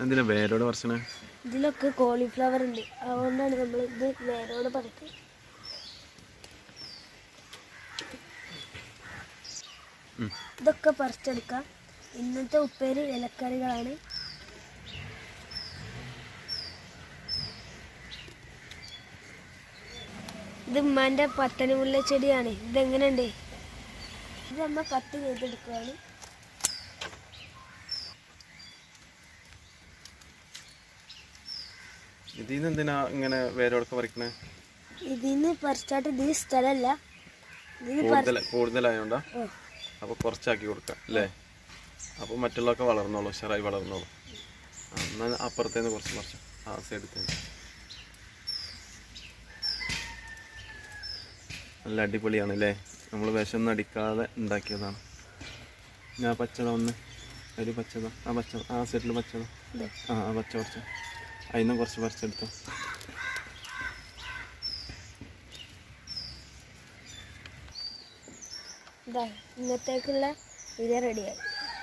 എന്തിനാ വേരോട് പറിച്ചണേ? ഇതിലൊക്കെ കോളിഫ്ലവർ ഉണ്ട്, അതുകൊണ്ടാണ് നമ്മൾ ഇത് വേരോട് പറിക്കുന്നത്. ഇതൊക്കെ പറിച്ചെടുക്കാം. ഇന്നത്തെ ഉപ്പേരി ഇലക്കറികളാണ്. ഇത് ഉമ്മാൻ്റെ പത്തനമുല്ല ചെടിയാണ്. ഇതെങ്ങനെയുണ്ട്? ഇത് നമ്മൾ കട്ട് ചെയ്തെടുക്കുകയാണ്. ഇതിന്ന് എന്തിനാ ഇങ്ങനെ വേരോടൊക്കെ പറിക്കണേ? ഇതിന്ന് പറിച്ചാട്ട് ഇതിന് സ്ഥലമല്ല, കൂടുതലായോണ്ടാ? അപ്പൊ കുറച്ചാക്കി കൊടുക്കാം അല്ലേ? അപ്പൊ മറ്റുള്ളതൊക്കെ വളർന്നോളൂ, ഉഷാറായി വളർന്നോളൂ. എന്നാൽ അപ്പുറത്തേന്ന് കുറച്ച് പറിച്ചു, ആ സൈഡത്തേന്ന്. നല്ല അടിപൊളിയാണ് അല്ലേ? നമ്മൾ വിഷമൊന്നും അടിക്കാതെ ഉണ്ടാക്കിയതാണ്. ഞാൻ പച്ചത ഒന്ന് ഒരു പച്ചത, ആ സൈഡിൽ പച്ചത, ആ പച്ച പറിച്ച, അതിന്നും കുറച്ച് പറിച്ചെടുത്തു. ഇന്നത്തേക്കുള്ള ഇത് റെഡിയായി.